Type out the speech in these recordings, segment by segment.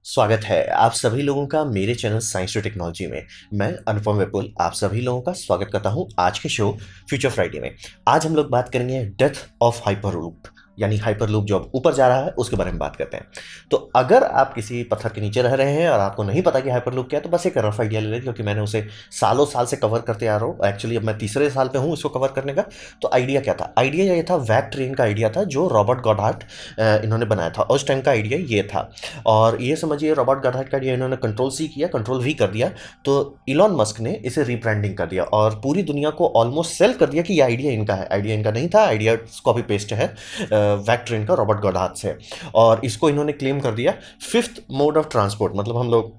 स्वागत है आप सभी लोगों का मेरे चैनल साइंस टू टेक्नोलॉजी में। मैं अनुपम विपुल आप सभी लोगों का स्वागत करता हूं आज के शो फ्यूचर फ्राइडे में। आज हम लोग बात करेंगे डेथ ऑफ हाइपरलूप, यानी हाइपरलूप जो अब ऊपर जा रहा है उसके बारे में बात करते हैं। तो अगर आप किसी पत्थर के नीचे रह रहे हैं और आपको नहीं पता कि हाइपरलूप क्या है, तो बस एक रफ आइडिया ले लें, क्योंकि मैंने उसे सालों साल से कवर करते आ रहा हूँ। एक्चुअली अब मैं तीसरे साल पे हूँ इसको कवर करने का। तो आइडिया क्या था? आइडिया ये था, वैक ट्रेन का आइडिया था जो रॉबर्ट गॉडहार्ट इन्होंने बनाया था। उस टाइम का आइडिया ये था। और ये समझिए रॉबर्ट गॉडहार्ट का आइडिया इन्होंने कंट्रोल सी किया, कंट्रोल वी कर दिया। तो इलॉन मस्क ने इसे रीब्रांडिंग कर दिया और पूरी दुनिया को ऑलमोस्ट सेल कर दिया कि ये आइडिया इनका है। आइडिया इनका नहीं था, आइडिया कॉपी पेस्ट है वैक ट्रेन का रॉबर्ट गॉडहार्ट से। और इसको इन्होंने क्लेम कर दिया फिफ्थ मोड ऑफ ट्रांसपोर्ट। मतलब हम लोग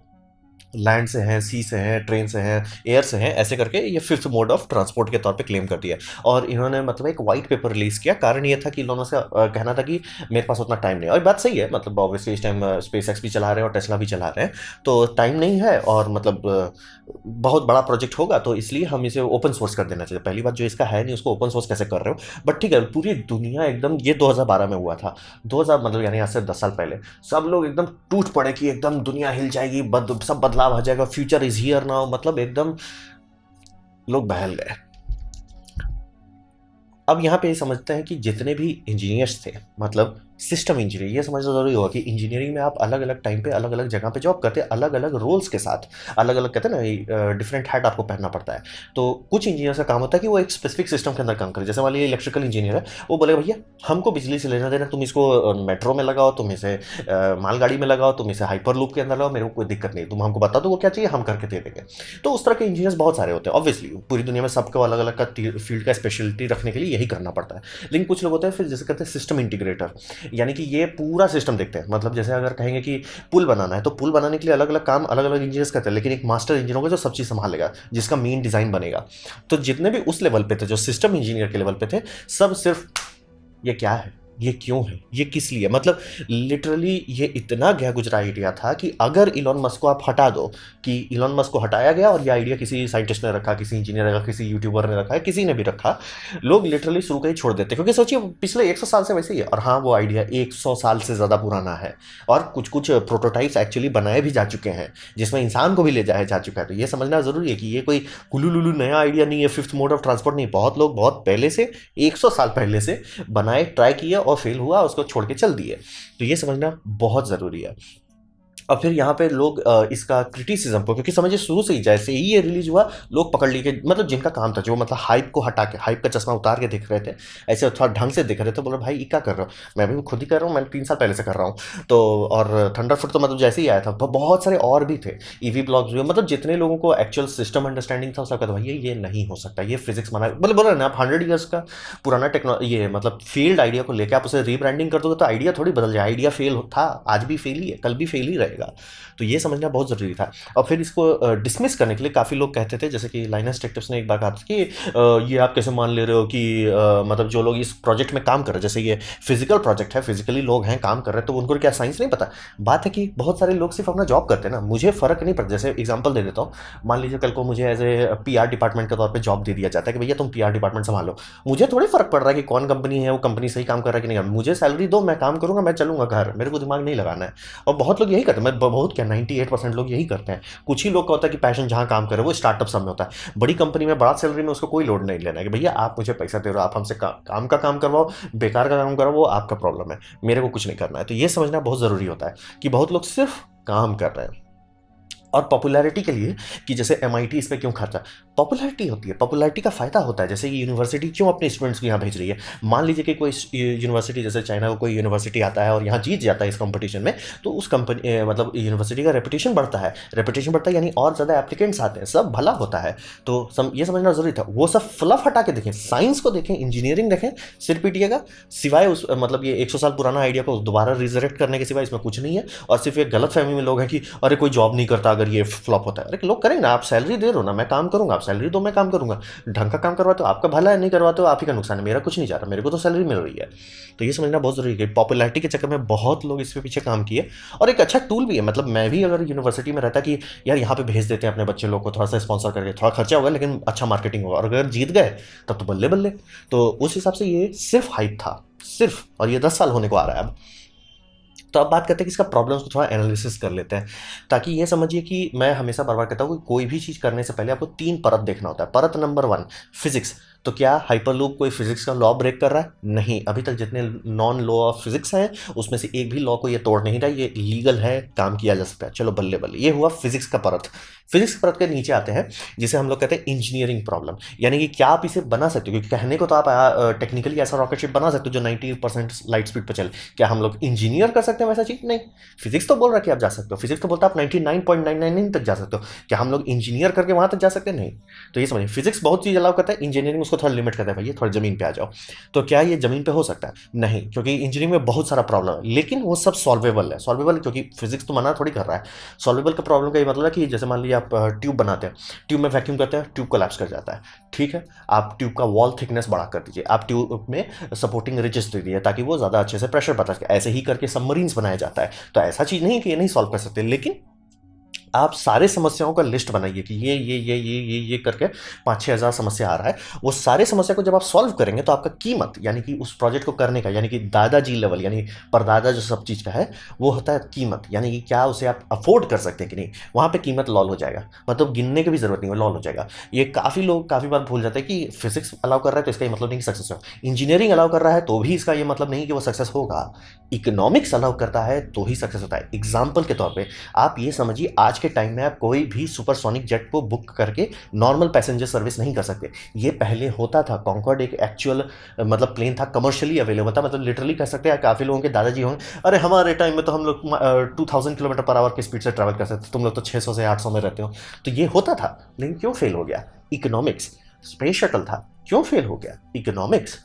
लैंड से हैं, सी से हैं, ट्रेन से हैं, एयर से हैं, ऐसे करके ये फिफ्थ मोड ऑफ ट्रांसपोर्ट के तौर पे क्लेम कर दिया। और इन्होंने मतलब एक वाइट पेपर रिलीज किया। कारण ये था कि इन्होंने से कहना था कि मेरे पास उतना टाइम नहीं है। और बात सही है, मतलब ऑब्वियसली इस टाइम स्पेस एक्स भी चला रहे हैं और टेस्ला भी चला रहे हैं, तो टाइम नहीं है और मतलब बहुत बड़ा प्रोजेक्ट होगा, तो इसलिए हम इसे ओपन सोर्स कर देना चाहिए। पहली बात, जो इसका है नहीं उसको ओपन सोर्स कैसे कर रहे हो? बट ठीक है, पूरी दुनिया एकदम, ये 2012 में हुआ था। 2000 मतलब यानी आज से 10 साल पहले सब लोग एकदम टूट पड़े कि एकदम दुनिया हिल जाएगी, सब बदलाव आ जाएगा, फ्यूचर इज हियर नाउ, मतलब एकदम लोग बहल गए। अब यहाँ पे समझते हैं कि जितने भी इंजीनियर्स थे, मतलब सिस्टम इंजीनियर, ये समझना जरूरी होगा कि इंजीनियरिंग में आप अलग अलग टाइम पे अलग अलग जगह पे जॉब करते हैं, अलग अलग रोल्स के साथ, अलग अलग कहते हैं ना, डिफरेंट हैट आपको पहनना पड़ता है। तो कुछ इंजीनियर्स का काम होता है कि वो एक स्पेसिफिक सिस्टम के अंदर काम करे। जैसे मान लीजिए इलेक्ट्रिकल इंजीनियर है, वो बोलेगा भैया हमको बिजली से लेना देना, तुम इसको मेट्रो में लगाओ, तुम इसे मालगाड़ी में लगाओ, तुम इसे हाइपर लूप के अंदर लगाओ, मेरे को कोई दिक्कत नहीं, तुम हमको बता दो वो क्या चाहिए, हम करके दे देंगे। तो उस तरह के इंजीनियर्स बहुत सारे होते हैं। ऑब्वियसली पूरी दुनिया में सबको अलग अलग का फील्ड का स्पेशलिटी रखने के लिए यही करना पड़ता है। लेकिन कुछ लोग होते हैं फिर जैसे कहते हैं सिस्टम इंटीग्रेटर, यानी कि ये पूरा सिस्टम देखते हैं। मतलब जैसे अगर कहेंगे कि पुल बनाना है, तो पुल बनाने के लिए अलग अलग काम अलग अलग इंजीनियर्स करते हैं, लेकिन एक मास्टर इंजीनियर होगा जो सब चीज़ संभालेगा, जिसका मेन डिज़ाइन बनेगा। तो जितने भी उस लेवल पे थे, जो सिस्टम इंजीनियर के लेवल पे थे, सब सिर्फ ये क्या है, ये क्यों है, ये किस लिए, मतलब लिटरली ये इतना गया गुजरा आइडिया था कि अगर इलॉन मस्क को आप हटा दो, कि इलॉन मस्क को हटाया गया और ये आइडिया किसी साइंटिस्ट ने रखा, किसी इंजीनियर ने रखा, किसी यूट्यूबर ने रखा है, किसी ने भी रखा, लोग लिटरली शुरू का ही छोड़ देते। क्योंकि सोचिए पिछले 100 साल से वैसे ही है। और हाँ, वो आइडिया 100 साल से ज़्यादा पुराना है और कुछ कुछ प्रोटोटाइप्स एक्चुअली बनाए भी जा चुके हैं, जिसमें इंसान को भी ले जाया जा चुका है। तो ये समझना ज़रूरी है कि ये कोई कुल्लू लुलू नया आइडिया नहीं है, फिफ्थ मोड ऑफ ट्रांसपोर्ट नहीं। बहुत लोग बहुत पहले से, 100 साल पहले से बनाए, ट्राई किया और फेल हुआ, उसको छोड़ के चल दिए। तो ये समझना बहुत ज़रूरी है। और फिर यहाँ पे लोग इसका क्रिटिसिज्म को, क्योंकि समझिए शुरू से ही जैसे ही ये रिलीज हुआ, लोग पकड़ लिए कि मतलब जिनका काम था, जो मतलब हाइप को हटा के, हाइप का चश्मा उतार के दिख रहे थे, ऐसे थोड़ा ढंग से दिख रहे थे, बोले भाई ये क्या कर रहे हो? मैं भी खुद ही कर रहा हूँ, मैं 3 साल पहले से कर रहा हूँ। तो और थंडरफुट तो मतलब जैसे ही आया था, बहुत सारे और भी थे, ईवी ब्लॉग्स भी, मतलब जितने लोगों को एक्चुअल सिस्टम अंडरस्टैंडिंग था, उसका भैया ये नहीं हो सकता, ये फिजिक्स माना, मतलब बोला ना, आप 100 ईयर्स का पुराना टेक्नोलॉजी, ये मतलब फील्ड आइडिया को लेकर आप उसे रीब्रांडिंग कर दोगे तो आइडिया थोड़ी बदल जाए। आइडिया फेल था, आज भी फेल ही है, कल भी फेल ही रहेगा। तो ये समझना बहुत ज़रूरी था। और फिर इसको डिसमिस करने के लिए काफ़ी लोग कहते थे, जैसे कि लाइनस टेक टिप्स ने एक बार कहा था कि ये आप कैसे मान ले रहे हो कि मतलब जो लोग इस प्रोजेक्ट में काम कर रहे हैं, जैसे ये फिजिकल प्रोजेक्ट है, फिजिकली लोग हैं काम कर रहे हैं, तो उनको क्या साइंस नहीं पता? बात है कि बहुत सारे लोग सिर्फ अपना जॉब करते हैं ना, मुझे फ़र्क नहीं पड़ता। जैसे एग्जाम्पल दे देता हूँ, मान लीजिए कल को मुझे एज ए PR डिपार्टमेंट के तौर पर जॉब दे दिया जाता है कि भैया तुम PR डिपार्टमेंट संभालो। मुझे थोड़ी फर्क पड़ रहा है कि कौन कंपनी है, वो कंपनी सही काम कर रहा है कि नहीं। मुझे सैलरी दो, मैं काम करूंगा, मैं चलूंगा घर, मेरे को दिमाग नहीं लगाना है। और बहुत लोग यही करते हैं, मैं बहुत क्या 98% लोग यही करते हैं। कुछ ही लोग का होता है कि पैशन जहाँ काम करे वो स्टार्टअप सब में होता है। बड़ी कंपनी में बड़ा सैलरी में उसको कोई लोड नहीं लेना है कि भैया आप मुझे पैसा दे रहे हो, आप हमसे काम का काम करवाओ, बेकार का काम करवाओ, वो आपका प्रॉब्लम है, मेरे को कुछ नहीं करना है। तो ये समझना बहुत ज़रूरी होता है कि बहुत लोग सिर्फ काम कर रहे हैं और पॉपुलैरिटी के लिए, कि जैसे MIT इस पे क्यों खर्चा, पॉपुलैरिटी होती है, पॉपुलैरिटी का फायदा होता है। जैसे ये यूनिवर्सिटी क्यों अपने स्टूडेंट्स को यहाँ भेज रही है? मान लीजिए कि कोई यूनिवर्सिटी, जैसे चाइना को कोई यूनिवर्सिटी आता है और यहाँ जीत जाता है इस कंपटीशन में, तो उस कंपनी मतलब यूनिवर्सिटी का रेपुटेशन बढ़ता है, रेपुटेशन बढ़ता है यानी और ज़्यादा एप्लीकेंट्स आते हैं, सब भला होता है। तो ये समझना जरूरी था। वो सब फ्लफ हटा के देखें, साइंस को देखें, इंजीनियरिंग देखें, सिर पीटिएगा। सिवाय उस मतलब ये 100 साल पुराना आइडिया को दोबारा रिजरेक्ट करने के सिवाय इसमें कुछ नहीं है। और सिर्फ एक गलत फहमी में लोग हैं कि अरे कोई जॉब नहीं करता अगर ये फ्लॉप होता है। अरे लोग करेंगे ना, आप सैलरी दे रहे हो ना, मैं काम करूंगा, आप सैलरी दो, मैं काम करूंगा। ढंग का काम करवाते हो आपका भला है, नहीं करवाते हो आप ही का नुकसान है, मेरा कुछ नहीं जा रहा, मेरे को तो सैलरी मिल रही है। तो ये समझना बहुत जरूरी है। पॉपुलैरिटी के चक्कर में बहुत लोग इसके पीछे काम किए। और एक अच्छा टूल भी है, मतलब मैं भी अगर यूनिवर्सिटी में रहता कि यार यहाँ पे भेज देते हैं अपने बच्चे लोग को, थोड़ा सा स्पॉन्सर करके, थोड़ा खर्चा होगा लेकिन अच्छा मार्केटिंग होगा, और अगर जीत गए तब तो बल्ले बल्ले। तो उस हिसाब से ये सिर्फ हाइप था, सिर्फ, और ये 10 साल होने को आ रहा है अब। तो अब बात करते हैं कि इसका प्रॉब्लम्स को थोड़ा एनालिसिस कर लेते हैं, ताकि ये समझिए कि मैं हमेशा बार बार कहता हूँ कि कोई भी चीज़ करने से पहले आपको 3 परत देखना होता है। परत नंबर 1 फिजिक्स। तो क्या हाइपरलूप कोई फिजिक्स का लॉ ब्रेक कर रहा है? नहीं, अभी तक जितने नॉन लॉ ऑफ फिजिक्स हैं उसमें से एक भी लॉ को ये तोड़ नहीं रहा, ये लीगल है, काम किया जा सकता है। चलो बल्ले बल्ले, ये हुआ फिजिक्स का परत। फिजिक्स परत के नीचे आते हैं जिसे हम लोग कहते हैं इंजीनियरिंग प्रॉब्लम, यानी कि क्या आप इसे बना सकते हो, क्योंकि कहने को तो आप टेक्निकली ऐसा रॉकेट शिप बना सकते हो जो 90% लाइट स्पीड पर चले। क्या हम लोग इंजीनियर कर सकते हैं वैसा चीज? नहीं। फिजिक्स तो बोल रहा है कि आप जा सकते हो, फिजिक्स तो बोलता है आप 99.999 तक जा सकते हो। क्या हम लोग इंजीनियर करके वहां तक जा सकते हैं? नहीं। तो ये समझिए, फिजिक्स बहुत चीज अलाउ करता है, इंजीनियरिंग उसको थोड़ा लिमिट करता है, भैया थोड़ा जमीन पे आ जाओ। तो क्या ये जमीन पे हो सकता है? नहीं, क्योंकि इंजीनियरिंग में बहुत सारा प्रॉब्लम है, लेकिन वो सब सॉल्वेबल है। सॉल्वेबल क्योंकि फिजिक्स तो मना थोड़ी कर रहा है। सॉल्वेबल का प्रॉब्लम का ये मतलब है कि जैसे मान लीजिए आप ट्यूब बनाते हैं, ट्यूब में वैक्यूम करते हैं, ट्यूब कोलैप्स कर जाता है। ठीक है, आप ट्यूब का वॉल थिकनेस बढ़ा कर दीजिए, आप ट्यूब में सपोर्टिंग रिजेस दे दिए ताकि वो ज़्यादा अच्छे से प्रेशर बता सके। ऐसे ही करके सबमरीन्स बनाया जाता है। तो ऐसा चीज़ नहीं है कि ये नहीं सॉल्व कर सकते, लेकिन आप सारे समस्याओं का लिस्ट बनाइए कि ये करके 5-6 हज़ार समस्या आ रहा है। वो सारे समस्या को जब आप सॉल्व करेंगे तो आपका कीमत, यानी कि उस प्रोजेक्ट को करने का, यानी कि दादाजी लेवल, यानी परदादा जो सब चीज़ का है, वो होता है कीमत, यानी कि क्या उसे आप अफोर्ड कर सकते हैं कि नहीं। वहाँ पे कीमत लॉल हो जाएगा, मतलब गिनने की भी जरूरत नहीं, वो लॉल हो जाएगा। ये काफ़ी लोग काफ़ी बार भूल जाते हैं कि फिजिक्स अलाउ कर रहा है तो इसका ये मतलब नहीं कि सक्सेस हो, इंजीनियरिंग अलाउ कर रहा है तो भी इसका ये मतलब नहीं कि वो सक्सेस होगा, इकोनॉमिक्स अलाउ करता है तो ही सक्सेस होता है। एग्जाम्पल के तौर पर आप ये समझिए, आज के टाइम में आप कोई भी सुपरसोनिक जेट को बुक करके नॉर्मल पैसेंजर सर्विस नहीं कर सकते। ये पहले होता था। कॉन्कॉर्ड एक एक्चुअल मतलब प्लेन था, कमर्शियली अवेलेबल था, मतलब लिटरली कह सकते हैं काफ़ी लोगों के दादाजी होंगे, अरे हमारे टाइम में तो हम लोग 2000 किलोमीटर पर आवर की स्पीड से ट्रैवल कर सकते, तुम लोग तो 600 से 800 में रहते हो। तो ये होता था, लेकिन क्यों फेल हो गया? इकोनॉमिक्स। स्पेस शटल था, क्यों फेल हो गया? इकोनॉमिक्स।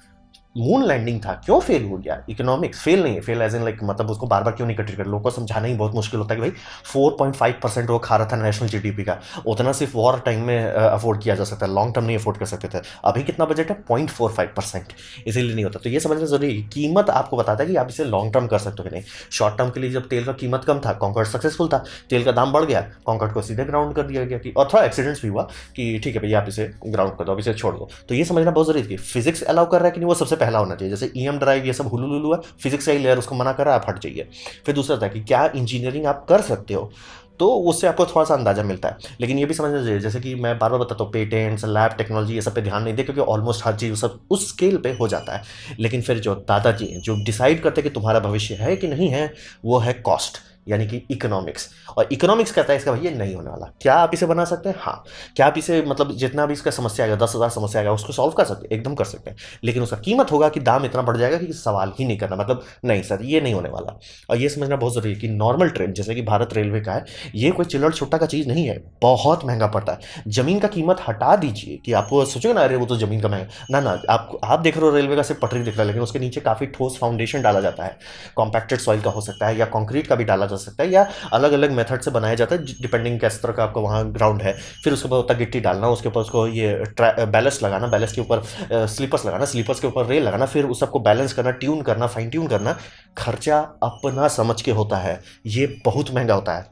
मून लैंडिंग था, क्यों फेल हो गया? इकोनॉमिक्स। फेल नहीं है, फेल एज इन लाइक मतलब उसको बार बार क्यों नहीं कटिंग कर, लोगों को समझाना ही बहुत मुश्किल होता है कि भाई 4.5% वो खा रहा था नेशनल जीडीपी का, उतना सिर्फ वॉर टाइम में अफोर्ड किया जा सकता है, लॉन्ग टर्म नहीं अफोर्ड कर सकते थे। अभी कितना बजट है? 0.45%, इसीलिए नहीं होता। तो ये समझना जरूरी है, कीमत आपको बताता है कि आप इसे लॉन्ग टर्म कर सकते हो कि नहीं। शॉर्ट टर्म के लिए जब तेल का कीमत कम था, कॉन्कॉर्ड सक्सेसफुल था, तेल का दाम बढ़ गया, कॉन्कॉर्ड को सीधे ग्राउंड कर दिया गया कि, और थोड़ा एक्सीडेंट्स भी हुआ कि ठीक है भैया आप इसे ग्राउंड कर दो, अब इसे छोड़ दो। तो ये समझना बहुत जरूरी है कि फिजिक्स अलाउ कर रहा है कि नहीं, वो सबसे पहला होना चाहिए। जैसे ईएम ड्राइव ये सब हुलुलुलु है, फिजिक्स का ही लेयर उसको मना कर रहा है, आप हट जाइए। फिर दूसरा था कि क्या इंजीनियरिंग आप कर सकते हो, तो उससे आपको थोड़ा सा अंदाजा मिलता है। लेकिन ये भी समझना चाहिए, जैसे कि मैं बार बार बताता हूँ, पेटेंट्स, लैब टेक्नोलॉजी, ये सब पे ध्यान नहीं दे, क्योंकि ऑलमोस्ट हर चीज़ सब उस स्केल पे हो जाता है। लेकिन फिर जो दादाजी हैं, जो डिसाइड करते हैं कि तुम्हारा भविष्य है कि नहीं है, वो है कॉस्ट, यानी कि इकोनॉमिक्स। और इकोनॉमिक्स कहता है इसका भैया नहीं होने वाला। क्या आप इसे बना सकते हैं? हाँ। क्या आप इसे मतलब जितना भी इसका समस्या आएगा, 10,000 समस्या आएगा, उसको सॉल्व कर सकते हैं? एकदम कर सकते हैं। लेकिन उसका कीमत होगा कि दाम इतना बढ़ जाएगा कि सवाल ही नहीं करना, मतलब नहीं सर ये नहीं होने वाला। और ये समझना बहुत जरूरी है कि नॉर्मल ट्रेन जैसे कि भारत रेलवे का है, ये कोई चिल्लड़ छुट्टा का चीज़ नहीं है, बहुत महंगा पड़ता है। जमीन का कीमत हटा दीजिए कि आपको सोचोगे ना अरे वो तो जमीन का महंगा, ना ना, आप देख रहे हो रेलवे का सिर्फ पटरी दिख रहा है, लेकिन उसके नीचे काफ़ी ठोस फाउंडेशन डाला जाता है। कॉम्पैक्टेड सॉइल का हो सकता है, या कंक्रीट का भी डाला जा सकता है, या अलग अलग मेथड से बनाया जाता है डिपेंडिंग किस तरह का आपका वहाँ ग्राउंड है। फिर उसके ऊपर होता है गिट्टी डालना, उसके ऊपर उसको ये बैलेस्ट लगाना, बैलेस्ट के ऊपर स्लीपर्स लगाना, स्लीपर्स के ऊपर रेल लगाना, फिर उस सबको बैलेंस करना, ट्यून करना, फाइन ट्यून करना। खर्चा अपना समझ के होता है, ये बहुत महंगा होता है।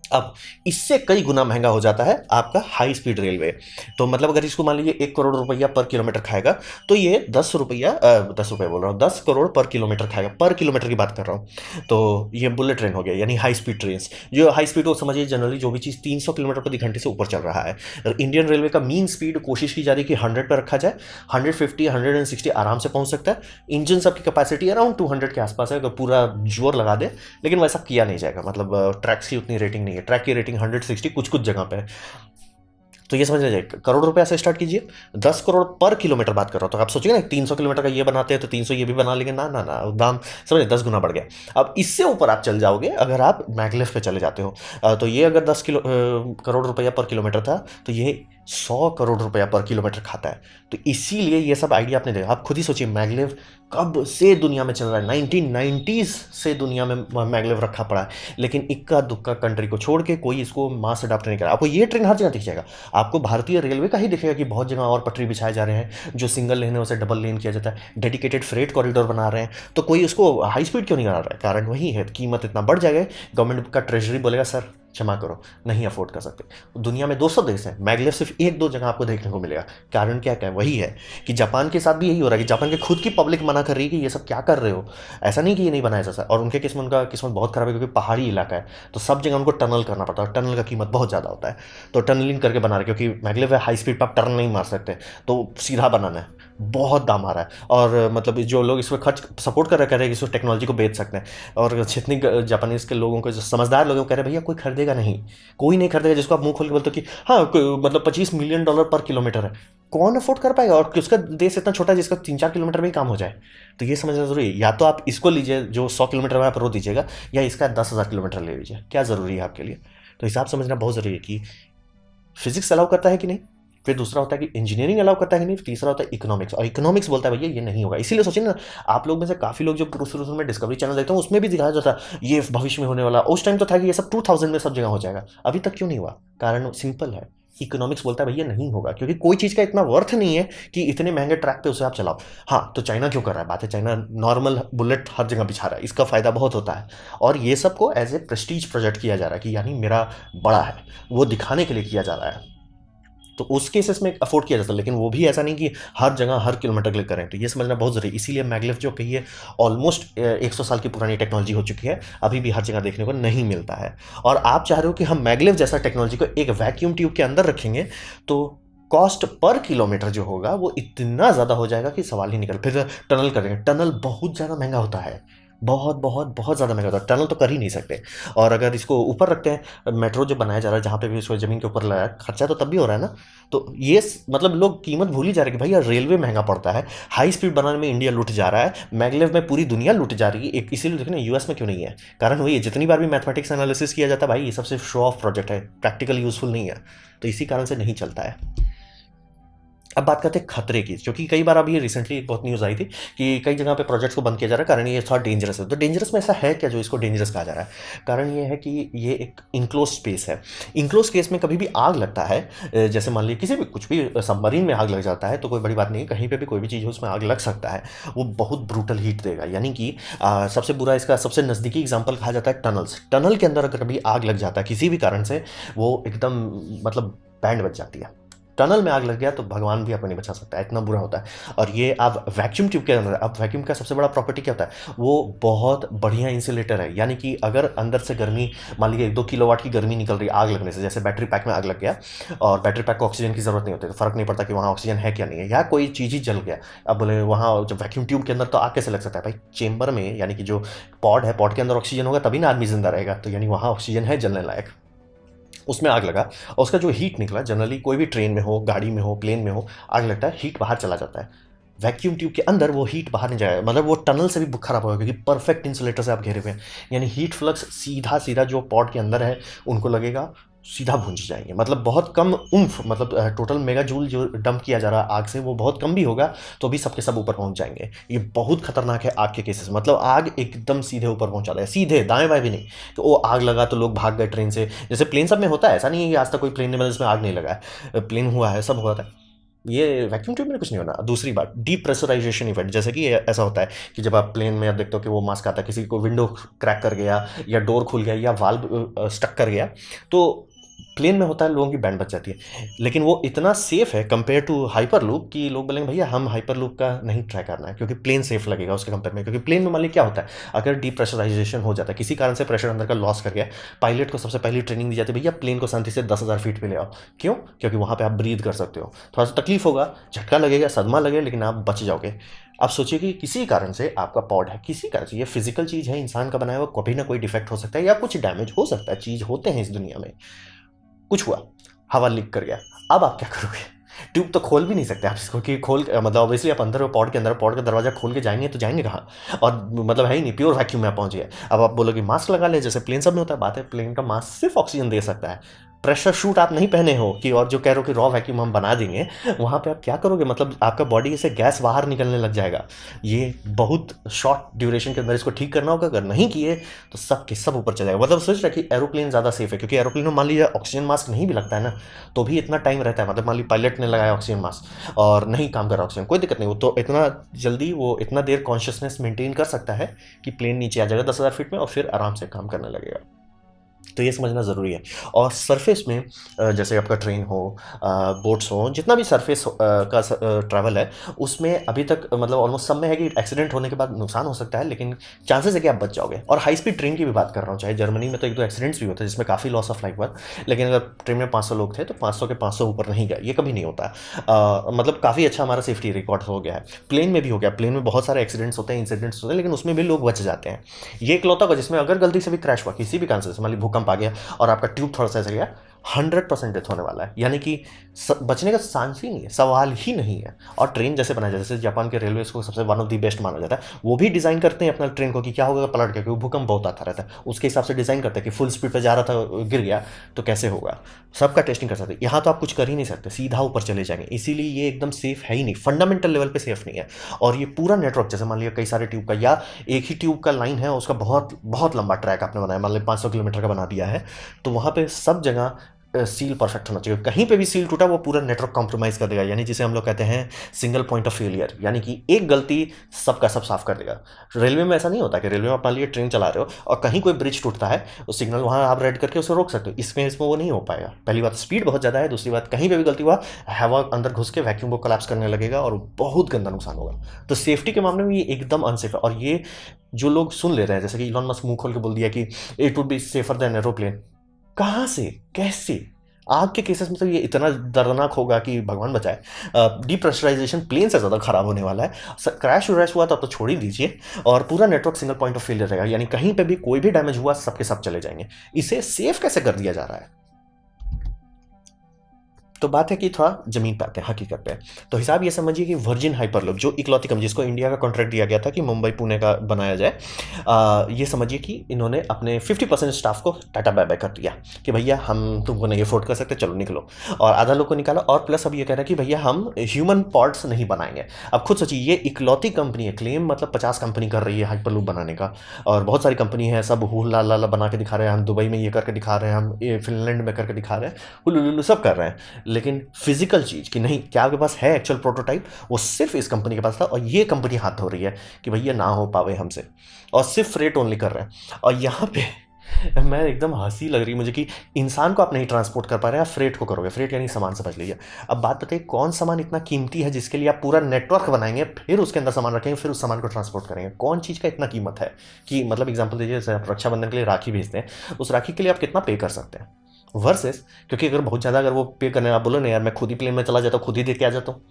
अब इससे कई गुना महंगा हो जाता है आपका हाई स्पीड रेलवे। तो मतलब अगर इसको मान लीजिए 1 करोड़ रुपया पर किलोमीटर खाएगा, तो ये 10 रुपया 10 रुपये बोल रहा हूँ, 10 करोड़ पर किलोमीटर खाएगा, पर किलोमीटर की बात कर रहा हूँ। तो ये बुलेट ट्रेन हो गया, यानी हाई स्पीड ट्रेन। जो हाई स्पीड को समझिए जनरली जो भी चीज़ 300 किलोमीटर प्रति घंटे से ऊपर चल रहा है। इंडियन रेलवे का मीन स्पीड कोशिश की जा रही है कि 100 पर रखा जाए, 150 160 आराम से पहुंच सकता है। इंजन सबकी कैपेसिटी अराउंड 200 के आसपास है, अगर पूरा जोर लगा दे, लेकिन वैसा किया नहीं जाएगा, मतलब ट्रैक्स की उतनी रेटिंग नहीं है, ट्रैक की रेटिंग 160 कुछ कुछ जगह पे है। तो ये समझ लीजिए, करोड़ रुपया से स्टार्ट कीजिए, 10 करोड़ पर किलोमीटर बात कर रहा हूँ। तो आप सोचिए ना 300 किलोमीटर का ये बनाते हैं तो 300 ये भी बना लेंगे, ना ना ना, दाम समझिए 10 गुना बढ़ गया। अब इससे ऊपर आप चल जाओगे अगर आप मैगलेव पे चले जाते हो, तो ये अगर 10 करोड़ रुपया पर किलोमीटर था, तो ये 100 करोड़ रुपया पर किलोमीटर खाता है। तो इसीलिए ये सब आइडिया आपने देखा, आप खुद ही सोचिए मैगलेव कब से दुनिया में चल रहा है, 1990s से दुनिया में मैगलेव रखा पड़ा है, लेकिन इक्का दुक्का कंट्री को छोड़ के कोई इसको मास अडॉप्ट नहीं करा। आपको ये ट्रेन हर जगह दिख जाएगा, आपको भारतीय रेलवे का ही दिखेगा कि बहुत जगह और पटरी बिछाए जा रहे हैं, जो सिंगल लेन है उसे डबल लेन किया जाता है, डेडिकेटेड फ्रेट कॉरिडोर बना रहे हैं। तो कोई उसको हाई स्पीड क्यों नहीं बना रहा है? कारण वही है, कीमत इतना बढ़ जाएगा, गवर्नमेंट का ट्रेजरी बोलेगा सर क्षमा करो, नहीं अफोर्ड कर सकते। दुनिया में 200 देश हैं, मैगलेव सिर्फ एक दो जगह आपको देखने को मिलेगा। कारण क्या क्या है? वही है कि जापान के साथ भी यही हो रहा है कि जापान की खुद की पब्लिक मना कर रही है कि ये सब क्या कर रहे हो। ऐसा नहीं कि ये नहीं बनाया जा सकता, और उनके किस्मत, उनका किस्मत बहुत खराब है क्योंकि पहाड़ी इलाका है, तो सब जगह उनको टनल करना पड़ता है, टनल का कीमत बहुत ज़्यादा होता है। तो टनलिंग करके बना रहे, क्योंकि मैगलेव है हाई स्पीड पर आप टर्न नहीं मार सकते, तो सीधा बनाना है, बहुत दाम आ रहा है। और मतलब जो लोग इस पर खर्च सपोर्ट कर रहे हैं कि इस टेक्नोलॉजी को बेच सकते हैं, और जितनी जापानीज के लोगों को, जो समझदार लोगों को कह रहे हैं भैया कोई खरीदेगा नहीं, कोई नहीं खरीदेगा। जिसको आप मुंह खोल के बोलते हो कि हाँ मतलब $25 मिलियन पर किलोमीटर है, कौन अफोर्ड कर पाएगा? और उसका देश इतना छोटा है जिसका 3-4 किलोमीटर में ही काम हो जाए। तो ये समझना जरूरी है, या तो आप इसको लीजिए जो 100 किलोमीटर में आप रोक दीजिएगा, या इसका 10,000 किलोमीटर ले लीजिए, क्या ज़रूरी है आपके लिए। तो हिसाब समझना बहुत ज़रूरी है कि फिजिक्स अलाउ करता है कि नहीं, फिर दूसरा होता है कि इंजीनियरिंग अलाउ करता है कि नहीं, तीसरा होता है इकोनॉमिक्स, और इकोनॉमिक्स बोलता है भैया ये नहीं होगा। इसीलिए सोचिए ना, आप लोग में से काफ़ी लोग जो शुरू शुरू में डिस्कवरी चैनल देखते हैं उसमें भी दिखाया जाता है ये भविष्य में होने वाला, उस टाइम तो था कि ये सब 2000 में सब जगह हो जाएगा, अभी तक क्यों नहीं हुआ? कारण सिंपल है, इकोनॉमिक्स बोलता है भैया नहीं होगा, क्योंकि कोई चीज़ का इतना वर्थ नहीं है कि इतने महंगे ट्रैक पे उसे आप चलाओ। हाँ, तो चाइना क्यों कर रहा है? बात है, चाइना नॉर्मल बुलेट हर जगह बिछा रहा है, इसका फायदा बहुत होता है, और ये सबको एज ए प्रेस्टीज प्रोजेक्ट किया जा रहा है कि यानी मेरा बड़ा है, वो दिखाने के लिए किया जा रहा है। तो उस केसेस में अफोर्ड किया जाता है, लेकिन वो भी ऐसा नहीं कि हर जगह हर किलोमीटर के लिए करें। तो ये समझना बहुत जरूरी है। इसीलिए मैगलेव जो कहिए ऑलमोस्ट 100 साल की पुरानी टेक्नोलॉजी हो चुकी है, अभी भी हर जगह देखने को नहीं मिलता है। और आप चाह रहे हो कि हम मैगलेव जैसा टेक्नोलॉजी को एक वैक्यूम ट्यूब के अंदर रखेंगे, तो कॉस्ट पर किलोमीटर जो होगा वो इतना ज़्यादा हो जाएगा कि सवाल ही निकल। फिर टनल करेंगे, टनल बहुत ज़्यादा महंगा होता है, बहुत बहुत बहुत ज़्यादा महंगा होता है, टनल तो कर ही नहीं सकते। और अगर इसको ऊपर रखते हैं, मेट्रो जो बनाया जा रहा है जहाँ पे भी इसको ज़मीन के ऊपर लगाया, खर्चा तो तब भी हो रहा है ना। तो ये मतलब लोग कीमत भूल ही जा रहे हैं कि भैया रेलवे महंगा पड़ता है, हाई स्पीड बनाने में इंडिया लूट जा रहा है, मैगलेव में पूरी दुनिया लूट जा रही है। एक इसीलिए देखो ना यूएस में क्यों नहीं है, कारण वही है, जितनी बार भी मैथमेटिक्स एनालिसिस किया जाता है भाई ये सब सिर्फ शो ऑफ प्रोजेक्ट है, प्रैक्टिकल यूजफुल नहीं है, तो इसी कारण से नहीं चलता है। अब बात करते हैं खतरे की, क्योंकि कई बार अभी रिसेंटली एक बहुत न्यूज़ आई थी कि कई जगह पे प्रोजेक्ट्स को बंद किया जा रहा है, कारण ये थोड़ा डेंजरस है। तो डेंजरस में ऐसा है क्या जो इसको डेंजरस कहा जा रहा है? कारण ये है कि ये एक इनक्लोज स्पेस है। इनक्लोज केस में कभी भी आग लगता है, जैसे मान लीजिए किसी भी कुछ भी सबमरीन में आग लग जाता है तो कोई बड़ी बात नहीं, कहीं पर भी कोई भी चीज़ हो उसमें आग लग सकता है, वो बहुत ब्रूटल हीट देगा। यानी कि सबसे बुरा इसका सबसे नज़दीकी एग्जाम्पल कहा जाता है टनल्स। टनल के अंदर अगर कभी आग लग जाता है किसी भी कारण से, वो एकदम मतलब बैंड बच जाती है। टनल में आग लग गया तो भगवान भी आपको नहीं बचा सकता, इतना बुरा होता है। और ये आप वैक्यूम ट्यूब के अंदर, अब वैक्यूम का सबसे बड़ा प्रॉपर्टी क्या होता है, वो बहुत बढ़िया इंसुलेटर है। यानी कि अगर अंदर से गर्मी, मान लीजिए 1-2 किलोवाट की गर्मी निकल रही है आग लगने से, जैसे बैटरी पैक में आग लग गया और बैटरी पैक को ऑक्सीजन की जरूरत नहीं होती, तो फर्क नहीं पड़ता कि वहाँ ऑक्सीजन है क्या नहीं है, या कोई चीज़ ही जल गया। अब बोले वहाँ जब वैक्यूम ट्यूब के अंदर तो आग कैसे लग सकता है भाई? चेंबर में, यानी कि जो पॉड है, पॉड के अंदर ऑक्सीजन होगा तभी ना आदमी जिंदा रहेगा, तो यानी वहाँ ऑक्सीजन है जलने लायक। उसमें आग लगा और उसका जो हीट निकला, जनरली कोई भी ट्रेन में हो, गाड़ी में हो, प्लेन में हो, आग लगता है, हीट बाहर चला जाता है। वैक्यूम ट्यूब के अंदर वो हीट बाहर नहीं जाएगा, मतलब वो टनल से भी खराब होगा क्योंकि परफेक्ट इंसुलेटर से आप घेरे हुए हैं। यानी हीट फ्लक्स सीधा सीधा जो पॉड के अंदर है उनको लगेगा, सीधा भुंज जाएंगे। मतलब बहुत कम उम्फ, मतलब टोटल मेगा जूल जो डंप किया जा रहा है आग से वो बहुत कम भी होगा, तो भी सबके सब ऊपर पहुंच जाएंगे। ये बहुत खतरनाक है आग के केसेस, मतलब आग एकदम सीधे ऊपर पहुंचाता है, सीधे, दाएं बाएं भी नहीं। तो वो आग लगा तो लोग भाग गए ट्रेन से, जैसे प्लेन सब में होता है। ऐसा नहीं है कि आज तक कोई प्लेन ने मतलब इसमें आग नहीं लगा है, प्लेन हुआ है, सब हुआ था। ये वैक्यूम ट्यूब में कुछ नहीं होना। दूसरी बात, डीप्रेशराइजेशन इवेंट, जैसे कि ऐसा होता है कि जब आप प्लेन में आप देखते हो कि वो मास्क आता है, किसी को विंडो क्रैक कर गया या डोर खुल गया या वाल्व स्टक कर गया, तो प्लेन में होता है लोगों की बैंड बच जाती है। लेकिन वो इतना सेफ है कंपेयर टू हाइपर लूप कि लोग बोलेंगे भैया हम हाइपर लूप का नहीं ट्राई करना है, क्योंकि प्लेन सेफ लगेगा उसके कंपेयर में। क्योंकि प्लेन में मान लीजिए क्या होता है, अगर डीप्रेशराइजेशन हो जाता है, किसी कारण से प्रेशर अंदर का लॉस कर गया, पायलट को सबसे पहली ट्रेनिंग दी जाती है, भैया प्लेन को शांति से 10,000 फीट पे ले आओ। क्यों? क्योंकि वहाँ पे आप ब्रीथ कर सकते हो, थोड़ा सा तकलीफ होगा, झटका लगेगा, सदमा लगेगा, लेकिन आप बच जाओगे। अब सोचिए कि किसी कारण से आपका पॉड है, किसी कारण से, ये फिजिकल चीज़ है, इंसान का बनाया हुआ, कभी ना कोई डिफेक्ट हो सकता है या कुछ डैमेज हो सकता है, चीज़ होते हैं इस दुनिया में। कुछ हुआ, हवा लीक कर गया, अब आप क्या करोगे? ट्यूब तो खोल भी नहीं सकते आप इसको कि खोल, मतलब ऑब्वियसली आप अंदर हो, पॉड के अंदर, पॉड का दरवाजा खोल के जाएंगे तो जाएंगे कहाँ? और मतलब है ही नहीं, प्योर वैक्यूम में आप पहुंच गए। अब आप बोलोगे मास्क लगा ले, जैसे प्लेन सब में होता है। बात है, प्लेन का मास्क सिर्फ ऑक्सीजन दे सकता है, प्रेशर शूट आप नहीं पहने हो कि, और जो कह रहे हो कि रॉ वैक्यूम हम बना देंगे, वहाँ पे आप क्या करोगे? मतलब आपका बॉडी से गैस बाहर निकलने लग जाएगा। ये बहुत शॉर्ट ड्यूरेशन के अंदर इसको ठीक करना होगा, अगर नहीं किए तो सब के सब ऊपर चले जाएगा। मतलब सोच रहे कि एरोप्लेन ज़्यादा सेफ है, क्योंकि एरोप्लेन में मान लीजिए ऑक्सीजन मास्क नहीं भी लगता है ना, तो भी इतना टाइम रहता है। मतलब मान लीजिए पायलट ने लगाया ऑक्सीजन मास्क और नहीं काम कर रहा ऑक्सीजन, कोई दिक्कत नहीं, वो तो इतना जल्दी, वो इतना देर कॉन्शियसनेस मेंटेन कर सकता है कि प्लेन नीचे आ जाएगा 10,000 फीट में और फिर आराम से काम करने लगेगा। तो ये समझना ज़रूरी है। और सरफेस में जैसे आपका ट्रेन हो, बोट्स हो, जितना भी सरफेस का ट्रैवल है, उसमें अभी तक मतलब ऑलमोस्ट सब में है कि एक्सीडेंट होने के बाद नुकसान हो सकता है, लेकिन चांसेस है कि आप बच जाओगे। और हाई स्पीड ट्रेन की भी बात कर रहा हूँ, चाहे जर्मनी में तो एक दो एक्सीडेंट्स भी होते हैं जिसमें काफ़ी लॉस ऑफ लाइफ हुआ, लेकिन अगर ट्रेन में 500 लोग थे तो 500 के 500 ऊपर नहीं गए, ये कभी नहीं होता। मतलब काफ़ी अच्छा हमारा सेफ्टी रिकॉर्ड हो गया है। प्लेन में भी हो गया, प्लेन में बहुत सारे एक्सीडेंट्स होते हैं, इंसिडेंट्स होते हैं, लेकिन उसमें भी लोग बच जाते हैं। ये इकलौता होगा जिसमें अगर गलती से भी क्रैश हुआ किसी भी कारण से, मान ली भूकंप आ गया और आपका ट्यूब थोड़ा सा ऐसा गया, 100% डेथ होने वाला है, यानी कि बचने का चांस ही नहीं है, सवाल ही नहीं है। और ट्रेन जैसे बनाया जाए, जैसे जापान के रेलवे को सबसे वन ऑफ द बेस्ट माना जाता है, वो भी डिज़ाइन करते हैं अपना ट्रेन को कि क्या होगा पलट गया, क्योंकि भूकंप बहुत आता रहता है, उसके हिसाब से डिज़ाइन करते हैं कि फुल स्पीड पे जा रहा था गिर गया तो कैसे होगा, सबका टेस्टिंग कर सकते हैं। यहाँ तो आप कुछ कर ही नहीं सकते, सीधा ऊपर चले जाएंगे, इसीलिए ये एकदम सेफ है ही नहीं, फंडामेंटल लेवल पे सेफ नहीं है। और ये पूरा नेटवर्क, जैसे मान लिया कई सारे ट्यूब का या एक ही ट्यूब का लाइन है, उसका बहुत बहुत लंबा ट्रैक आपने बनाया, मान लिया 500 किलोमीटर का बना दिया है, तो वहाँ पे सब जगह सील परफेक्ट होना चाहिए। कहीं पे भी सील टूटा वो पूरा नेटवर्क कॉम्प्रोमाइज़ कर देगा, यानी जिसे हम लोग कहते हैं सिंगल पॉइंट ऑफ फेलियर, यानी कि एक गलती सबका सब साफ कर देगा। रेलवे में ऐसा नहीं होता कि रेलवे में आप मान लीजिए ट्रेन चला रहे हो और कहीं कोई ब्रिज टूटता है, उस सिग्नल वहाँ आप रेड करके उसे रोक सकते हो, इसमें वो नहीं हो पाएगा। पहली बात स्पीड बहुत ज़्यादा है, दूसरी बात कहीं पर भी गलती हुआ हवा अंदर घुस के वैक्यूम को कोलैप्स करने लगेगा और बहुत गंदा नुकसान होगा। तो सेफ्टी के मामले में ये एकदम अनसेफ है। और ये जो लोग सुन ले रहे हैं, जैसे कि इलॉन मस्क मुंह खोल के बोल दिया कि it would be safer than aeroplane, कहाँ से कैसे? आग के केसेस में तो ये इतना दर्दनाक होगा कि भगवान बचाए। डीप्रेशराइजेशन प्लेन से ज़्यादा खराब होने वाला है। क्रैश व्रैश हुआ तो छोड़ ही दीजिए, और पूरा network single point of failure रहेगा, यानी कहीं पे भी कोई भी डैमेज हुआ सबके सब चले जाएंगे। इसे सेफ कैसे कर दिया जा रहा है? तो बात है कि थोड़ा जमीन पे आते हैं, हकीकत पे। तो हिसाब ये समझिए कि वर्जिन हाइपरलूप जो इकलौती कंपनी जिसको इंडिया का कॉन्ट्रैक्ट दिया गया था कि मुंबई पुणे का बनाया जाए, ये समझिए कि इन्होंने अपने 50% स्टाफ को टाटा बाय बाय कर दिया कि भैया हम तुमको नहीं अफोर्ड कर सकते, चलो निकलो। और आधा लोग को निकाला, और प्लस अब ये कह रहा है कि भैया हम ह्यूमन पार्ट्स नहीं बनाएंगे। अब खुद सोचिए, ये इकलौती कंपनी है, क्लेम मतलब 50 कंपनी कर रही है हाइपरलूप बनाने का, और बहुत सारी कंपनी है, सब हुला ला बना के दिखा रहे हैं, हम दुबई में ये करके दिखा रहे हैं, हम ये फिनलैंड में करके दिखा रहे हैं, हुलू सब कर रहे हैं, लेकिन फिजिकल चीज कि नहीं, क्या आपके पास है एक्चुअल प्रोटोटाइप, वो सिर्फ इस कंपनी के पास था। और ये कंपनी हाथ धो रही है कि भैया ना हो पावे हमसे, और सिर्फ फ्रेट ओनली कर रहे हैं। और यहाँ पे मैं एकदम हंसी लग रही मुझे कि इंसान को आप नहीं ट्रांसपोर्ट कर पा रहे हैं, आप फ्रेट को करोगे। फ्रेट यानी सामान, समझ लीजिए। अब बात बताइए, कौन सामान इतना कीमती है जिसके लिए आप पूरा नेटवर्क बनाएंगे, फिर उसके अंदर सामान रखेंगे, फिर उस सामान को ट्रांसपोर्ट करेंगे? कौन चीज़ का इतना कीमत है कि मतलब एग्जाम्पल दीजिए, जैसे आप रक्षाबंधन के लिए राखी भेजते हैं, उस राखी के लिए आप कितना पे कर सकते हैं वर्सेस, क्योंकि अगर बहुत ज़्यादा अगर वो पे करने आप बोलो ना यार मैं खुद ही प्लेन में चला जाता हूँ, खुद ही दे के आ जाता हूँ,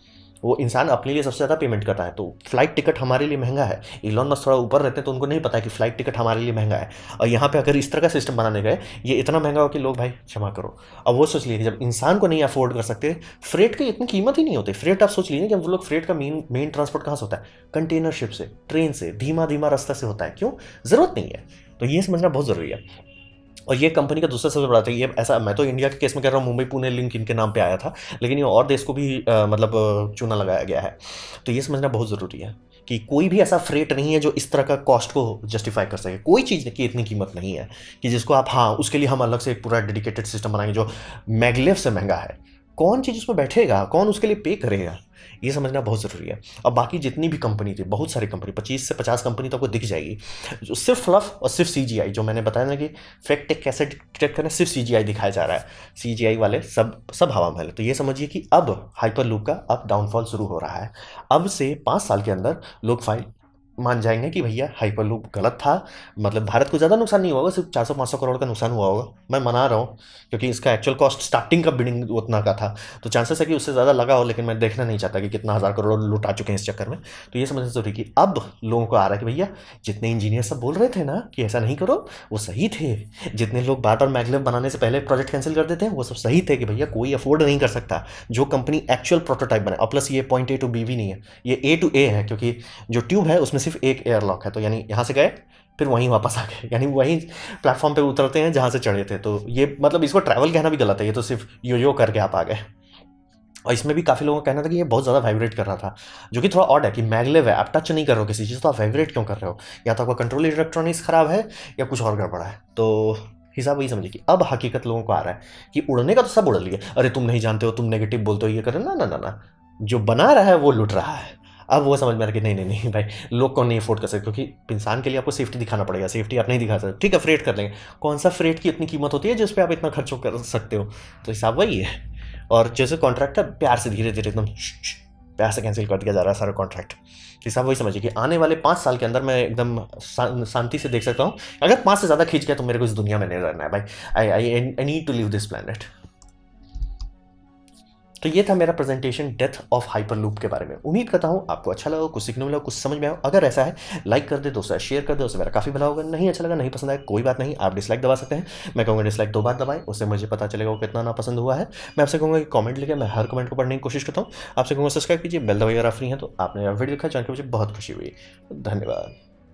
वो इंसान अपने लिए सबसे ज़्यादा पेमेंट करता है। तो फ्लाइट टिकट हमारे लिए महंगा है। इलॉन मस्क थोड़ा ऊपर रहते हैं तो उनको नहीं पता है कि फ्लाइट टिकट हमारे लिए महंगा है। और यहाँ पे अगर इस तरह का सिस्टम बनाने गए, ये इतना महंगा हो कि लोग भाई क्षमा करो। अब वो सोच लीजिए, जब इंसान को नहीं अफोर्ड कर सकते, फ्रेट की इतनी कीमत ही नहीं होती। फ्रेट आप सोच लीजिए कि वो लोग फ्रेट का मेन ट्रांसपोर्ट कहाँ से होता है? कंटेनर शिप से, ट्रेन से, धीमा धीमा रास्ता से होता है। क्यों? ज़रूरत नहीं है। तो ये समझना बहुत ज़रूरी है। और ये कंपनी का दूसरा सबसे बड़ा था, ये ऐसा, मैं तो इंडिया के केस में कह रहा हूँ, मुंबई पुणे लिंक इनके नाम पे आया था, लेकिन ये और देश को भी मतलब चूना लगाया गया है। तो ये समझना बहुत ज़रूरी है कि कोई भी ऐसा फ्रेट नहीं है जो इस तरह का कॉस्ट को जस्टिफाई कर सके। कोई चीज़ की इतनी कीमत नहीं है कि जिसको आप, हाँ उसके लिए हम अलग से एक पूरा डेडिकेटेड सिस्टम बनाएंगे जो मैगलेव से महंगा है। कौन चीज़ उसमें बैठेगा, कौन उसके लिए पे करेगा, ये समझना बहुत ज़रूरी है। और बाकी जितनी भी कंपनी थी, बहुत सारी कंपनी, 25 से 50 कंपनी तो आपको दिख जाएगी, जो सिर्फ फ्लफ और सिर्फ सीजीआई, जो मैंने बताया ना कि फैक्ट टेक कैसे डिटेक्ट करना, सिर्फ सीजीआई दिखाया जा रहा है। सीजीआई वाले सब हवा में है। तो ये समझिए कि अब हाइपरलूप का अब डाउनफॉल शुरू हो रहा है। अब से 5 साल के अंदर लोग फाइल मान जाएंगे कि भैया हाइपरलूप गलत था। मतलब भारत को ज़्यादा नुकसान नहीं होगा, सिर्फ 400-500 करोड़ का नुकसान हुआ होगा, मैं मना रहा हूँ, क्योंकि इसका एक्चुअल कॉस्ट स्टार्टिंग का बिडिंग उतना का था, तो चांसेस है कि उससे ज़्यादा लगा हो, लेकिन मैं देखना नहीं चाहता कि कितना हज़ार करोड़ लुटा चुके हैं इस चक्कर में। तो ये समझना जरूरी कि अब लोगों को आ रहा है कि भैया जितने इंजीनियर सब बोल रहे थे ना कि ऐसा नहीं करो, वो सही थे। जितने लोग बार बार मैगलेव बनाने से पहले प्रोजेक्ट कैंसिल कर देते हैं, वो सब सही थे कि भैया कोई अफोर्ड नहीं कर सकता जो कंपनी एक्चुअल प्रोटोटाइप बनाए। और प्लस ये पॉइंट A to B भी नहीं है, ये A to A है, क्योंकि जो ट्यूब है उसमें सिर्फ एक एयरलॉक है। तो यानी यहाँ से गए फिर वहीं वापस आ गए, यानी वहीं प्लेटफॉर्म पे उतरते हैं जहाँ से चढ़े थे। तो ये मतलब इसको ट्रैवल कहना भी गलत है, ये तो सिर्फ यो करके आप आ गए। और इसमें भी काफ़ी लोगों का कहना था कि ये बहुत ज़्यादा वाइब्रेट कर रहा था, जो कि थोड़ा ऑड है कि मैगलेव है, आप टच नहीं कर रहे हो किसी चीज़ तो आप वाइब्रेट क्यों कर रहे हो? या तो आपका कंट्रोल इलेक्ट्रॉनिक्स खराब है या कुछ और गड़बड़ा है। तो हिसाब वही समझिए कि अब हकीकत लोगों को आ रहा है कि उड़ने का तो सब उड़ लिए, अरे तुम नहीं जानते हो, तुम नेगेटिव बोलते हो, ये करें ना ना ना ना, जो बना रहा है वो लुट रहा है। अब वो समझ में आ रहा कि नहीं नहीं नहीं भाई, लोग कौन नहीं अफोर्ड कर सकते, क्योंकि इंसान के लिए आपको सेफ्टी दिखाना पड़ेगा, सेफ्टी आप नहीं दिखा सकते, ठीक है फ्रेट कर लेंगे, कौन सा फ्रेट की इतनी कीमत होती है जिस पे आप इतना खर्च कर सकते हो, तो हिसाब वही है। और जैसे कॉन्ट्रैक्ट है, प्यार से धीरे धीरे एकदम प्यार से कैंसिल कर दिया जा रहा है सारा कॉन्ट्रैक्ट। हिसाब वही समझिए कि आने वाले 5 साल के अंदर मैं एकदम शांति से देख सकता हूँ, अगर 5 से ज़्यादा खींच गया तो मेरे को इस दुनिया में नहीं रहना है भाई, I I need to leave this planet. तो ये था मेरा प्रेजेंटेशन डेथ ऑफ हाइपरलूप के बारे में। उम्मीद करता हूँ आपको अच्छा लगा, कुछ सीखने मिला, कुछ समझ में आया। अगर ऐसा है, लाइक कर दे, दोस्तों शेयर कर दे, उससे मेरा काफ़ी भला होगा। नहीं अच्छा लगा, नहीं पसंद आया, कोई बात नहीं, आप डिसलाइक दबा सकते हैं। मैं कहूँगा डिसलाइक 2 बार दबाएं, उससे मुझे पता चलेगा वो कितना नापसंद हुआ है। मैं आपसे कहूँगा कि कमेंट लिखे, मैं हर कमेंट को पढ़ने की कोशिश करता हूँ। आपसे कहूँगा सब्सक्राइब कीजिए, बेल दबाइए अगर आप फ्री हैं तो। आपने वीडियो देखा जान के मुझे बहुत खुशी हुई। धन्यवाद।